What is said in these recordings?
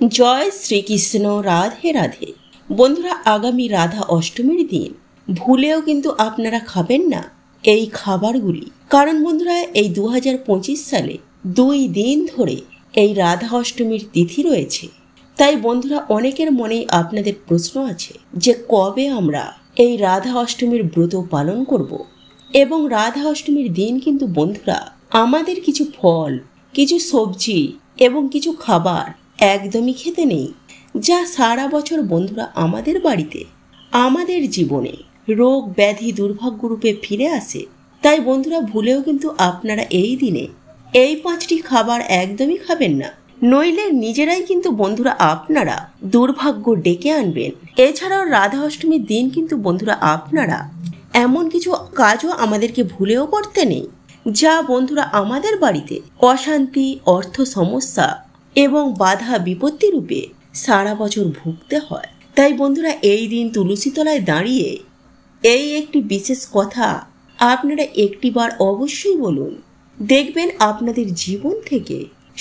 জয় শ্রীকৃষ্ণ। রাধে রাধে। বন্ধুরা, আগামী রাধা অষ্টমীর দিন ভুলেও কিন্তু আপনারা খাবেন না এই খাবারগুলি। কারণ বন্ধুরা, এই 2025 সালে 2 দিন ধরে এই রাধা অষ্টমীর তিথি রয়েছে। তাই বন্ধুরা, অনেকের মনেই আপনাদের প্রশ্ন আছে যে কবে আমরা এই রাধা অষ্টমীর ব্রত পালন করব। এবং রাধা অষ্টমীর দিন কিন্তু বন্ধুরা, আমাদের কিছু ফল, কিছু সবজি এবং কিছু খাবার একদমই খেতে নেই, যা সারা বছর বন্ধুরা আমাদের বাড়িতে, আমাদের জীবনে রোগ ব্যাধি দুর্ভাগ্য রূপে ফিরে আসে। তাই বন্ধুরা, ভুলেও কিন্তু আপনারা এই দিনে এই 5টি খাবার একদমই খাবেন না, নইলে নিজেরাই কিন্তু বন্ধুরা আপনারা দুর্ভাগ্য ডেকে আনবেন। এছাড়াও রাধা অষ্টমীর দিন কিন্তু বন্ধুরা আপনারা এমন কিছু কাজও আমাদেরকে ভুলেও করতে নেই, যা বন্ধুরা আমাদের বাড়িতে অশান্তি, অর্থ সমস্যা এবং বাধা বিপত্তি রূপে সারা বছর ভুগতে হয়। তাই বন্ধুরা, এই দিন তুলসী তলায় দাঁড়িয়ে এই একটি বিশেষ কথা আপনারা একটিবার অবশ্যই বলুন। দেখবেন আপনাদের জীবন থেকে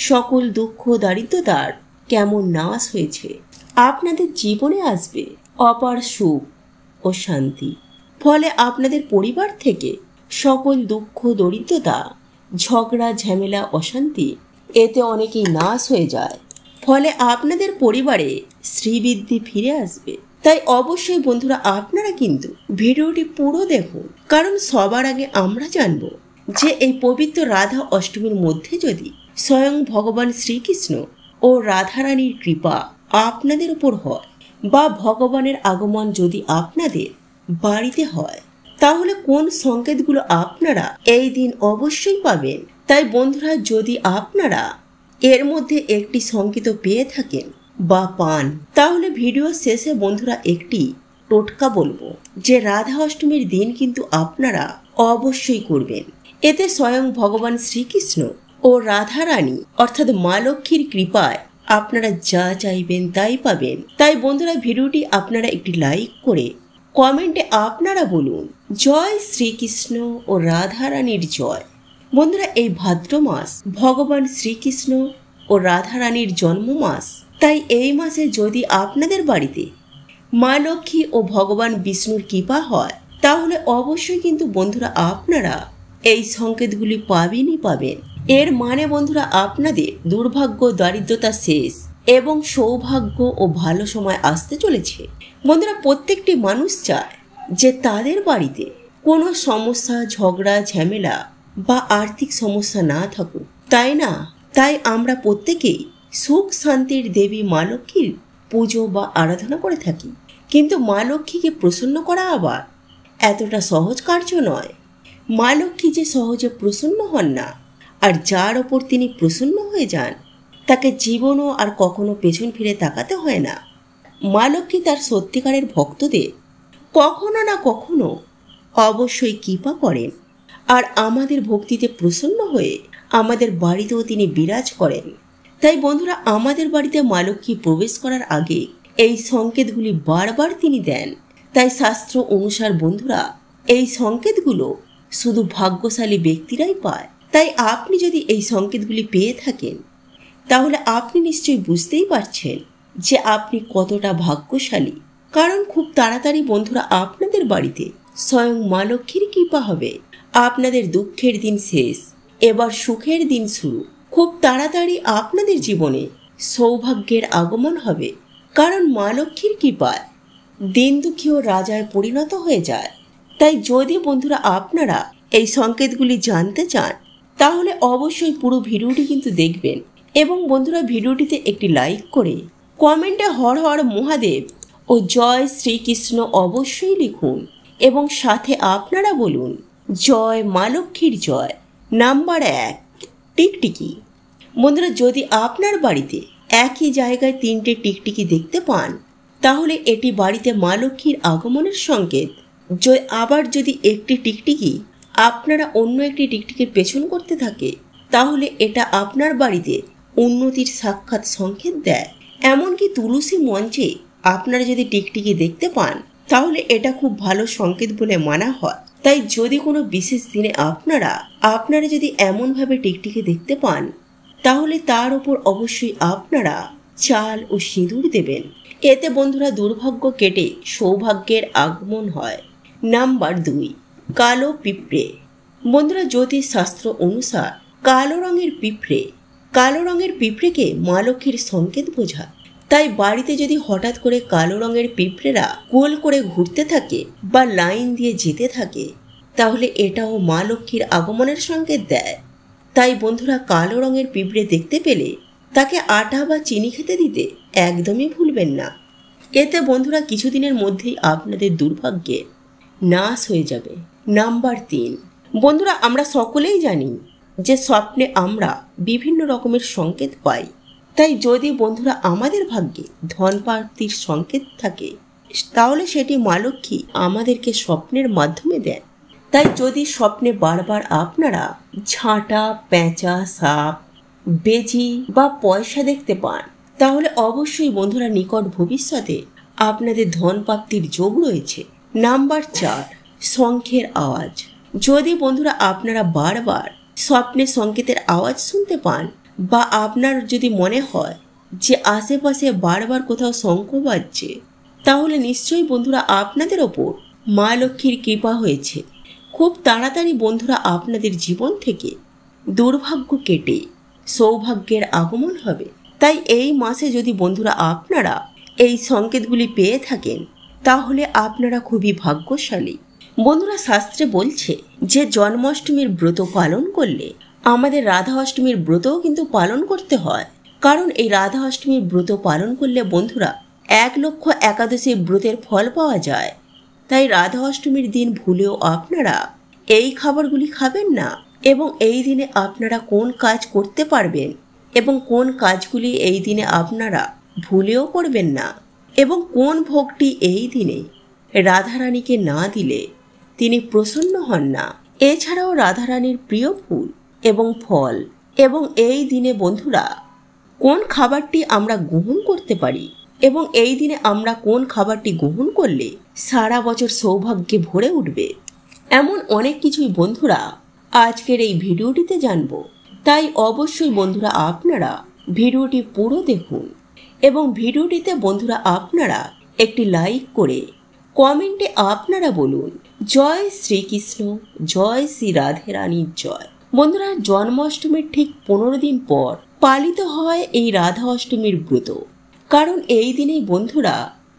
সকল দুঃখ দারিদ্রতার কেমন নাশ হয়েছে। আপনাদের জীবনে আসবে অপার সুখ ও শান্তি। ফলে আপনাদের পরিবার থেকে সকল দুঃখ দরিদ্রতা, ঝগড়া ঝামেলা, অশান্তি এতে অনেকেই নাশ হয়ে যায়। ফলে আপনাদের পরিবারে শ্রীবৃদ্ধি ফিরে আসবে। তাই অবশ্যই বন্ধুরা আপনারা কিন্তু ভিডিওটি পুরো দেখুন। কারণ সবার আগে আমরা জানব যে এই পবিত্র রাধা অষ্টমীর মধ্যে যদি স্বয়ং ভগবান শ্রীকৃষ্ণ ও রাধারানীর কৃপা আপনাদের উপর হয়, বা ভগবানের আগমন যদি আপনাদের বাড়িতে হয়, তাহলে কোন সংকেতগুলো আপনারা এই দিন অবশ্যই পাবেন। তাই বন্ধুরা, যদি আপনারা এর মধ্যে একটি সংকেত পেয়ে থাকেন বা পান, তাহলে ভিডিও শেষে বন্ধুরা একটি টোটকা বলবো যে রাধা অষ্টমীর দিন কিন্তু আপনারা অবশ্যই করবেন। এতে স্বয়ং ভগবান শ্রীকৃষ্ণ ও রাধারানী অর্থাৎ মা লক্ষ্মীর কৃপায় আপনারা যা চাইবেন তাই পাবেন। তাই বন্ধুরা, ভিডিওটি আপনারা একটি লাইক করে কমেন্টে আপনারা বলুন জয় শ্রীকৃষ্ণ ও রাধারানীর জয়। বন্ধুরা, এই ভাদ্র মাস ভগবান শ্রীকৃষ্ণ ও রাধারানীর জন্ম মাস। তাই এই মাসে যদি আপনাদের বাড়িতে মা লক্ষ্মী ও ভগবান বিষ্ণুর কৃপা হয়, তাহলে অবশ্যই কিন্তু বন্ধুরা আপনারা এই সংকেতগুলি পাবেনই পাবেন। এর মানে বন্ধুরা, আপনাদের দুর্ভাগ্য দারিদ্রতা শেষ এবং সৌভাগ্য ও ভালো সময় আসতে চলেছে। বন্ধুরা, প্রত্যেকটি মানুষ চায় যে তাদের বাড়িতে কোনো সমস্যা, ঝগড়া ঝামেলা বা আর্থিক সমস্যা না থাকুক, তাই না? তাই আমরা প্রত্যেকেই সুখ শান্তির দেবী মা লক্ষ্মীর পুজো বা আরাধনা করে থাকি। কিন্তু মা লক্ষ্মীকে প্রসন্ন করা আবার এতটা সহজ কার্য নয়। মা লক্ষ্মী যে সহজে প্রসন্ন হন না, আর যার ওপর তিনি প্রসন্ন হয়ে যান তাকে জীবনও আর কখনো পেছন ফিরে তাকাতে হয় না। মা লক্ষ্মী তার সত্যিকারের ভক্তদের কখনো না কখনো অবশ্যই কৃপা করেন, আর আমাদের ভক্তিতে প্রসন্ন হয়ে আমাদের বাড়িতেও তিনি বিরাজ করেন। তাই বন্ধুরা, আমাদের বাড়িতে মা লক্ষ্মী প্রবেশ করার আগে এই সংকেতগুলি বারবার তিনি দেন। তাই শাস্ত্র অনুসার বন্ধুরা, এই সংকেতগুলো শুধু ভাগ্যশালী ব্যক্তিরাই পায়। তাই আপনি যদি এই সংকেতগুলি পেয়ে থাকেন, তাহলে আপনি নিশ্চয়ই বুঝতেই পারছেন যে আপনি কতটা ভাগ্যশালী। কারণ খুব তাড়াতাড়ি বন্ধুরা আপনাদের বাড়িতে স্বয়ং মা লক্ষ্মীর কৃপা হবে। আপনাদের দুঃখের দিন শেষ, এবার সুখের দিন শুরু। খুব তাড়াতাড়ি আপনাদের জীবনে সৌভাগ্যের আগমন হবে। কারণ মা লক্ষ্মীর কৃপায় দিন দুঃখীও রাজায় পরিণত হয়ে যায়। তাই যদি বন্ধুরা আপনারা এই সংকেতগুলি জানতে চান, তাহলে অবশ্যই পুরো ভিডিওটি কিন্তু দেখবেন। এবং বন্ধুরা, ভিডিওটিতে একটি লাইক করে কমেন্টে হর হর মহাদেব ও জয় শ্রীকৃষ্ণ অবশ্যই লিখুন। এবং সাথে আপনারা বলুন জয় মা লক্ষ্মীর জয়। নাম্বার 1, টিকটিকি। বন্ধুরা, যদি আপনার বাড়িতে একই জায়গায় 3টে টিকটিকি দেখতে পান, তাহলে এটি বাড়িতে মা লক্ষ্মীর আগমনের সংকেত। আবার যদি একটি টিকটিকি আপনারা অন্য একটি টিকটিকির পেছন করতে থাকে, তাহলে এটা আপনার বাড়িতে উন্নতির সাক্ষাৎ সংকেত দেয়। এমনকি তুলসী মঞ্চে আপনারা যদি টিকটিকি দেখতে পান, তাহলে এটা খুব ভালো সংকেত বলে মানা হয়। তাই যদি কোনো বিশেষ দিনে আপনারা যদি এমনভাবে টিকটিকি দেখতে পান, তাহলে তার উপর অবশ্যই আপনারা চাল ও সিঁদুর দেবেন। এতে বন্ধুরা দুর্ভাগ্য কেটে সৌভাগ্যের আগমন হয়। নাম্বার 2, কালো পিঁপড়ে। বন্ধুরা জ্যোতিষ শাস্ত্র অনুসার কালো রঙের পিঁপড়েকে মা লক্ষ্মীর সংকেত বোঝায়। তাই বাড়িতে যদি হঠাৎ করে কালো রঙের পিঁপড়েরা গোল করে ঘুরতে থাকে বা লাইন দিয়ে যেতে থাকে, তাহলে এটাও মা লক্ষ্মীর আগমনের সংকেত দেয়। তাই বন্ধুরা কালো রঙের পিঁপড়ে দেখতে পেলে তাকে আটা বা চিনি খেতে দিতে একদমই ভুলবেন না। এতে বন্ধুরা কিছুদিনের মধ্যেই আপনাদের দুর্ভাগ্যের নাশ হয়ে যাবে। নাম্বার 3, বন্ধুরা আমরা সকলেই জানি যে স্বপ্নে আমরা বিভিন্ন রকমের সংকেত পাই। তাই যদি বন্ধুরা আমাদের ভাগ্যে ধন প্রাপ্তির সংকেত থাকে, তাহলে সেটি মা লক্ষ্মী আমাদেরকে স্বপ্নের মাধ্যমে দেন। তাই যদি স্বপ্নে বারবার আপনারা ঝাঁটা, পেঁচা, সাপ, বেজি বা পয়সা দেখতে পান, তাহলে অবশ্যই বন্ধুরা নিকট ভবিষ্যতে আপনাদের ধন প্রাপ্তির যোগ রয়েছে। নাম্বার 4, শঙ্খের আওয়াজ। যদি বন্ধুরা আপনারা বারবার স্বপ্নে সংকেতের আওয়াজ শুনতে পান বা আপনার যদি মনে হয় যে আশেপাশে বারবার কোথাও শঙ্খ বাজছে, তাহলে নিশ্চয়ই বন্ধুরা আপনাদের ওপর মা লক্ষ্মীর কৃপা হয়েছে। খুব তাড়াতাড়ি বন্ধুরা আপনাদের জীবন থেকে দুর্ভাগ্য কেটে সৌভাগ্যের আগমন হবে। তাই এই মাসে যদি বন্ধুরা আপনারা এই সংকেতগুলি পেয়ে থাকেন, তাহলে আপনারা খুবই ভাগ্যশালী। বন্ধুরা শাস্ত্রে বলছে যে জন্মাষ্টমীর ব্রত পালন করলে আমাদের রাধা অষ্টমীর ব্রতও কিন্তু পালন করতে হয়। কারণ এই রাধা অষ্টমীর ব্রত পালন করলে বন্ধুরা 1,00,000 ব্রতের ফল পাওয়া যায়। তাই রাধা অষ্টমীর দিন ভুলেও আপনারা এই খাবারগুলি খাবেন না। এবং এই দিনে আপনারা কোন কাজ করতে পারবেন এবং কোন কাজগুলি এই দিনে আপনারা ভুলেও করবেন না, এবং কোন ভোগটি এই দিনে রাধারানীকে না দিলে তিনি প্রসন্ন হন না। এছাড়াও রাধারানীর প্রিয় ফুল এবং ফল, এবং এই দিনে বন্ধুরা কোন খাবারটি আমরা গ্রহণ করতে পারি এবং এই দিনে আমরা কোন খাবারটি গ্রহণ করলে সারা বছর সৌভাগ্যে ভরে উঠবে, এমন অনেক কিছুই বন্ধুরা আজকের এই ভিডিওটিতে জানবো। তাই অবশ্যই বন্ধুরা আপনারা ভিডিওটি পুরো দেখুন এবং ভিডিওটিতে বন্ধুরা আপনারা একটি লাইক করে কমেন্টে আপনারা বলুন জয় শ্রীকৃষ্ণ, জয় শ্রী রাধে রানীর জয়। বন্ধুরা জন্মাষ্টমীর ঠিক 15 দিন পর পালিত হয় এই রাধা অষ্টমীর ব্রত। কারণ এই দিনেই বন্ধুরা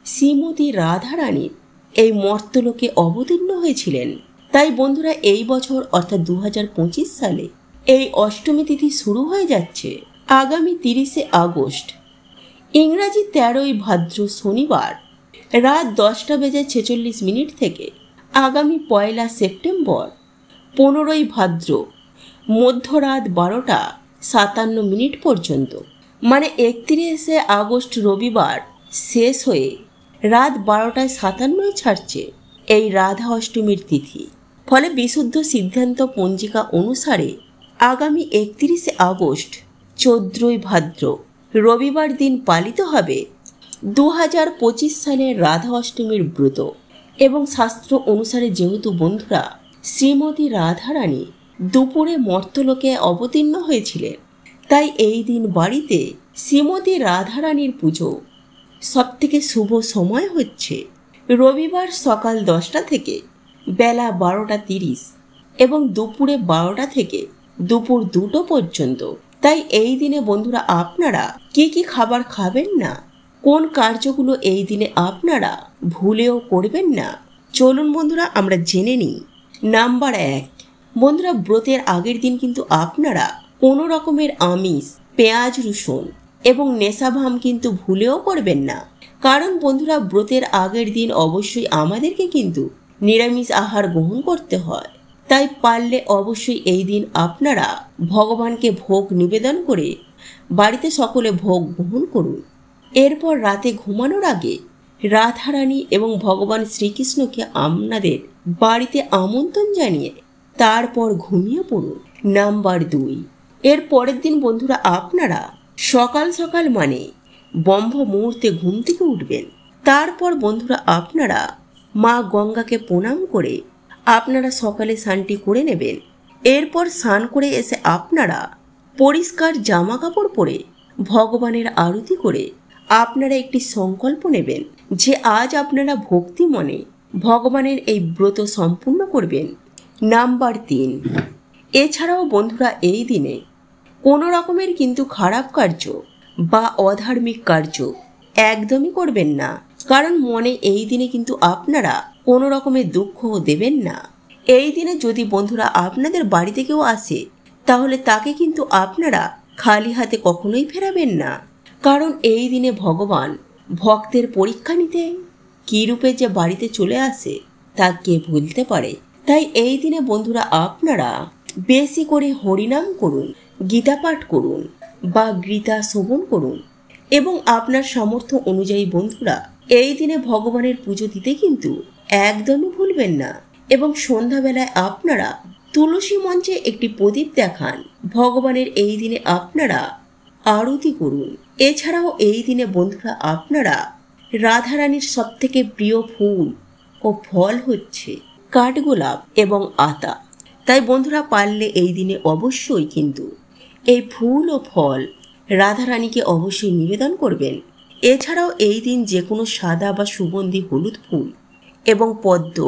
শ্রীমতী রাধা রানীর এই মর্তলোকে অবতীর্ণ হয়েছিলেন। তাই বন্ধুরা এই বছর অর্থাৎ 2025 সালে এই অষ্টমী তিথি শুরু হয়ে যাচ্ছে আগামী 30শে আগস্ট, ইংরাজি 13ই ভাদ্র শনিবার রাত 10:46 থেকে আগামী 1 সেপ্টেম্বর 15ই ভাদ্র মধ্যরাত 12:57 পর্যন্ত, মানে 31শে আগস্ট রবিবার শেষ হয়ে রাত 12:57 ছাড়ছে এই রাধা অষ্টমীর তিথি। ফলে বিশুদ্ধ সিদ্ধান্ত পঞ্জিকা অনুসারে আগামী 31শে আগস্ট 14ই ভাদ্র রবিবার দিন পালিত হবে 2025 সালের রাধা অষ্টমীর ব্রত। এবং শাস্ত্র অনুসারে যেহেতু বন্ধুরা শ্রীমতী রাধারানী দুপুরে মর্তলোকে অবতীর্ণ হয়েছিলেন, তাই এই দিন বাড়িতে শ্রীমতী রাধারানীর পুজো সবথেকে শুভ সময় হচ্ছে রবিবার সকাল 10টা থেকে বেলা 12:30 এবং দুপুরে 12টা থেকে দুপুর 2টো পর্যন্ত। তাই এই দিনে বন্ধুরা আপনারা কি কি খাবার খাবেন না, কোন কার্যগুলো এই দিনে আপনারা ভুলেও করবেন না, চলুন বন্ধুরা আমরা জেনে নিই। নাম্বার 1, বন্ধুরা ব্রতের আগের দিন কিন্তু আপনারা কোনো রকমের আমিষ, পেঁয়াজ, রসুন এবং নেশাভাম কিন্তু ভুলেও করবেন না। কারণ বন্ধুরা ব্রতের আগের দিন অবশ্যই আমাদেরকে কিন্তু নিরামিষ আহার গ্রহণ করতে হয়। তাই পারলে অবশ্যই এই দিন আপনারা ভগবানকে ভোগ নিবেদন করে বাড়িতে সকলে ভোগ গ্রহণ করুন। এরপর রাতে ঘুমানোর আগে রাধারানী এবং ভগবান শ্রীকৃষ্ণকে আপনাদের বাড়িতে আমন্ত্রণ জানিয়ে তারপর ঘুমিয়ে পড়ুন। নাম্বার 2, এর পরের দিন বন্ধুরা আপনারা সকাল সকাল মানে ব্রহ্ম মুহূর্তে ঘুম থেকে উঠবেন। তারপর বন্ধুরা আপনারা মা গঙ্গাকে প্রণাম করে আপনারা সকালে স্নানটি করে নেবেন। এরপর স্নান করে এসে আপনারা পরিষ্কার জামা কাপড় পরে ভগবানের আরতি করে আপনারা একটি সংকল্প নেবেন যে আজ আপনারা ভক্তি মনে ভগবানের এই ব্রত সম্পূর্ণ করবেন। নাম্বার 3, এছাড়াও বন্ধুরা এই দিনে কোনো রকমের কিন্তু খারাপ কার্য বা অধার্মিক কার্য একদমই করবেন না, কারণ মনে এই দিনে কিন্তু আপনারা কোনো রকমের দুঃখ দেবেন না। এই দিনে যদি বন্ধুরা আপনাদের বাড়িতে কেউ আসে তাহলে তাকে কিন্তু আপনারা খালি হাতে কখনোই ফেরাবেন না, কারণ এই দিনে ভগবান ভক্তের পরীক্ষা নিতে কী রূপে যে বাড়িতে চলে আসে তা কে ভুলতে পারে। তাই এই দিনে বন্ধুরা আপনারা বেশি করে হরিনাম করুন, গীতা পাঠ করুন বা গীতা শ্রবণ করুন এবং আপনার সামর্থ্য অনুযায়ী বন্ধুরা এই দিনে ভগবানের পুজো দিতে কিন্তু একদমই ভুলবেন না। এবং সন্ধ্যাবেলায় আপনারা তুলসী মঞ্চে একটি প্রদীপ দেখান। ভগবানের এই দিনে আপনারা আরতি করুন। এছাড়াও এই দিনে বন্ধুরা আপনারা রাধারানীর সবথেকে প্রিয় ফুল ও ফল হচ্ছে কাঠগোলাপ এবং আতা। তাই বন্ধুরা পারলে এই দিনে অবশ্যই কিন্তু এই ফুল ও ফল রাধারানীকে অবশ্যই নিবেদন করবেন। এছাড়াও এই দিন যে কোনো সাদা বা সুগন্ধি হলুদ ফুল এবং পদ্ম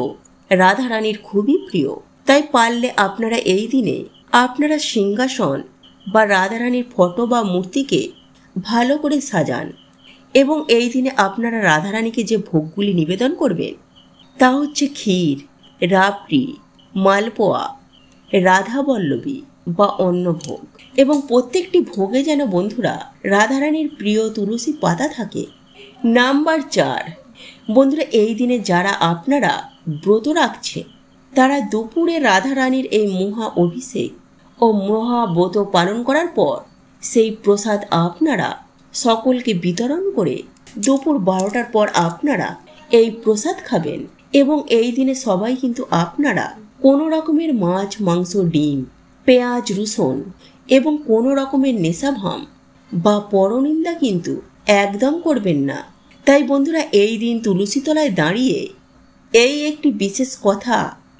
রাধারানীর খুবই প্রিয়। তাই পারলে আপনারা এই দিনে আপনারা সিংহাসন বা রাধারানীর ফটো বা মূর্তিকে ভালো করে সাজান এবং এই দিনে আপনারা রাধারানীকে যে ভোগগুলি নিবেদন করবেন তা হচ্ছে ক্ষীর, রাবড়ি, মালপোয়া, রাধাবল্লভী বা অন্নভোগ। এবং প্রত্যেকটি ভোগে যেন বন্ধুরা রাধারানীর প্রিয় তুলসী পাতা থাকে। নাম্বার 4, বন্ধুরা এই দিনে যারা আপনারা ব্রত রাখছে তারা দুপুরে রাধারানীর এই মহা অভিষেক ও মহাব্রত পালন করার পর সেই প্রসাদ আপনারা সকলকে বিতরণ করে দুপুর 12টার পর আপনারা এই প্রসাদ খাবেন। এবং এই দিনে সবাই কিন্তু আপনারা কোনো রকমের মাছ, মাংস, ডিম, পেঁয়াজ, রসুন এবং কোনো রকমের নেশাভাম বা পরনিন্দা কিন্তু একদম করবেন না। তাই বন্ধুরা এই দিন তুলসী তলায় দাঁড়িয়ে এই একটি বিশেষ কথা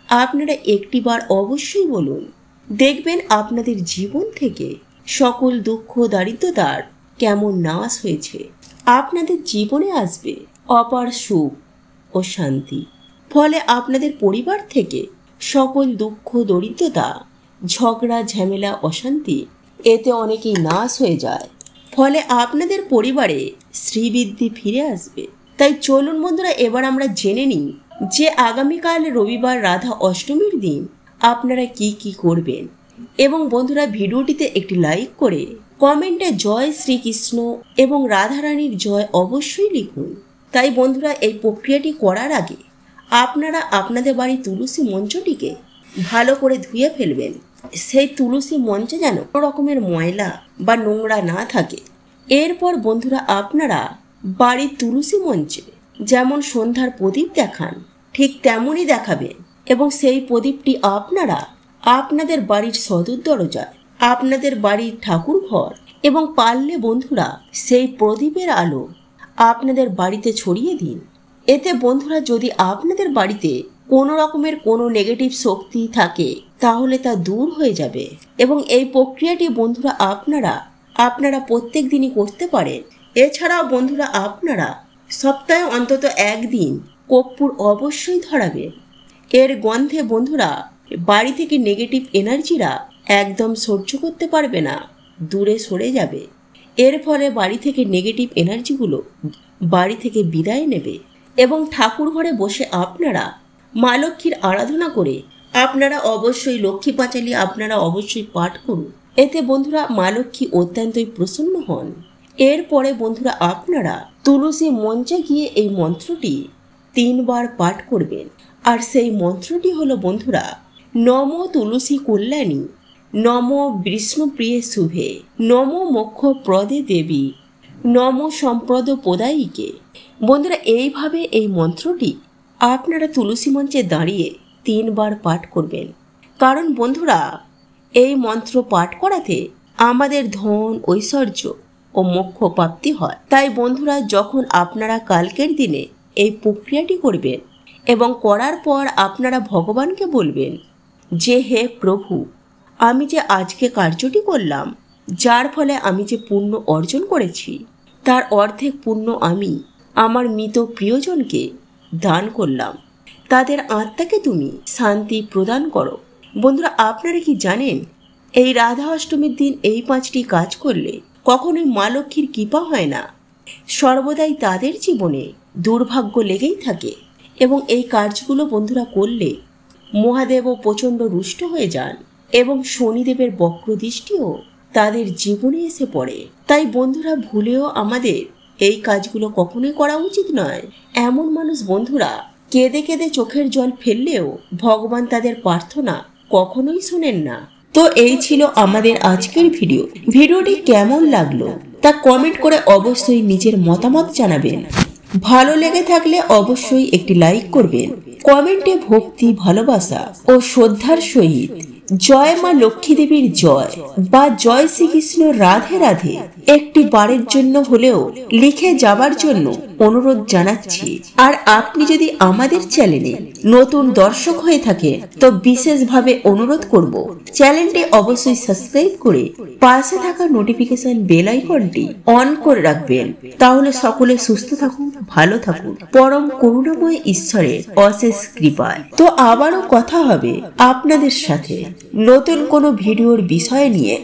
আপনারা একটিবার অবশ্যই বলুন। দেখবেন আপনাদের জীবন থেকে সকল দুঃখ দারিদ্রতার কেমন নাশ হয়েছে। আপনাদের জীবনে আসবে অপার সুখ ও শান্তি। ফলে আপনাদের পরিবার থেকে সকল দুঃখ দরিদ্রতা, ঝগড়া, ঝামেলা, অশান্তি এতে অনেকেই নাশ হয়ে যায়। ফলে আপনাদের পরিবারে শ্রীবৃদ্ধি ফিরে আসবে। তাই চলুন বন্ধুরা এবার আমরা জেনে নিই যে আগামীকাল রবিবার রাধা অষ্টমীর দিন আপনারা কি কি করবেন। এবং বন্ধুরা ভিডিওটিতে একটি লাইক করে কমেন্টে জয় শ্রীকৃষ্ণ এবং রাধারানীর জয় অবশ্যই লিখুন। তাই বন্ধুরা এই প্রক্রিয়াটি করার আগে আপনারা আপনাদের বাড়ির তুলসী মঞ্চটিকে ভালো করে ধুয়ে ফেলবেন। সেই তুলসী মঞ্চে যেন কোনো রকমের ময়লা বা নোংরা না থাকে। এরপর বন্ধুরা আপনারা বাড়ির তুলসী মঞ্চে যেমন সন্ধ্যার প্রদীপ দেখান ঠিক তেমনই দেখাবেন এবং সেই প্রদীপটি আপনারা আপনাদের বাড়ির সদর দরজায়, আপনাদের বাড়ির ঠাকুর ঘর এবং পারলে বন্ধুরা সেই প্রদীপের আলো আপনাদের বাড়িতে ছড়িয়ে দিন। এতে বন্ধুরা যদি আপনাদের বাড়িতে কোনো রকমের কোনো নেগেটিভ শক্তি থাকে তাহলে তা দূর হয়ে যাবে। এবং এই প্রক্রিয়াটি বন্ধুরা আপনারা প্রত্যেক দিনই করতে পারেন। এছাড়াও বন্ধুরা আপনারা সপ্তাহে অন্তত একদিন কর্পূর অবশ্যই ধরাবেন। এর গন্ধে বন্ধুরা বাড়ি থেকে নেগেটিভ এনার্জিরা একদম সহ্য করতে পারবে না, দূরে সরে যাবে। এর ফলে বাড়ি থেকে নেগেটিভ এনার্জিগুলো বাড়ি থেকে বিদায় নেবে। এবং ঠাকুর ঘরে বসে আপনারা মা লক্ষ্মীর আরাধনা করে আপনারা অবশ্যই লক্ষ্মী পাঁচালী আপনারা অবশ্যই পাঠ করুন। এতে বন্ধুরা মা লক্ষ্মী অত্যন্তই প্রসন্ন হন। এরপরে বন্ধুরা আপনারা তুলসী মঞ্চে গিয়ে এই মন্ত্রটি 3 বার পাঠ করবেন। আর সেই মন্ত্রটি হলো বন্ধুরা নম তুলসী কল্যাণী, নম বিষ্ণুপ্রিয়ে শুভে, নম মোক্ষ প্রদে দেবী, নম সম্প্রদ প্রদায়ীকে। বন্ধুরা এইভাবে এই মন্ত্রটি আপনারা তুলসী মঞ্চে দাঁড়িয়ে 3 বার পাঠ করবেন। কারণ বন্ধুরা এই মন্ত্র পাঠ করাতে আমাদের ধন, ঐশ্বর্য ও মোক্ষ প্রাপ্তি হয়। তাই বন্ধুরা যখন আপনারা কালকের দিনে এই প্রক্রিয়াটি করবেন এবং করার পর আপনারা ভগবানকে বলবেন যে হে প্রভু, আমি যে আজকে কার্যটি করলাম যার ফলে আমি যে পুণ্য অর্জন করেছি তার অর্ধেক পুণ্য আমি আমার মৃত প্রিয়জনকে দান করলাম। তাদের আত্মাকে তুমি শান্তি প্রদান করো। বন্ধুরা, আপনারা কি জানেন এই রাধা অষ্টমীর দিন এই 5টি কাজ করলে কখনোই মা লক্ষ্মীর কৃপা হয় না, সর্বদাই তাদের জীবনে দুর্ভাগ্য লেগেই থাকে এবং এই কাজগুলো বন্ধুরা করলে মহাদেবও প্রচণ্ড রুষ্ট হয়ে যান এবং শনিদেবের বক্রদৃষ্টিও তাদের জীবনে এসে পড়ে। তাই বন্ধুরা, ভুলেও আমাদের এই কাজগুলো কখনোই করা উচিত নয়। এমন মানুষ বন্ধুরা কেঁদে কেঁদে চোখের জল ফেললেও ভগবান তাদের প্রার্থনা কখনোই শোনেন না। তো এই ছিল আমাদের আজকের ভিডিওটি কেমন লাগলো তা কমেন্ট করে অবশ্যই নিজের মতামত জানাবেন। ভালো লেগে থাকলে অবশ্যই একটি লাইক করবেন। কমেন্টে ভক্তি, ভালোবাসা ও শ্রদ্ধার সহিত জয় মা লক্ষ্মী দেবীর জয় বা জয় শ্রীকৃষ্ণ রাধে রাধে একটি বারের জন্য হলেও লিখে যাবার জন্য অনুরোধ জানাচ্ছি। আর আপনি যদি আমাদের চ্যানেলে নতুন দর্শক হয়ে থাকেন তো বিশেষভাবে অনুরোধ করব চ্যানেলটি অবশ্যই সাবস্ক্রাইব করে পাশে থাকা নোটিফিকেশন বেল আইকনটি অন করে রাখবেন। তাহলে সকলে সুস্থ থাকুন, ভালো থাকুন পরম করুণাময় ঈশ্বরের অশেষ কৃপায়। তো আবারও কথা হবে আপনাদের সাথে নতুন কোনো ভিডিওর বিষয় নিয়ে।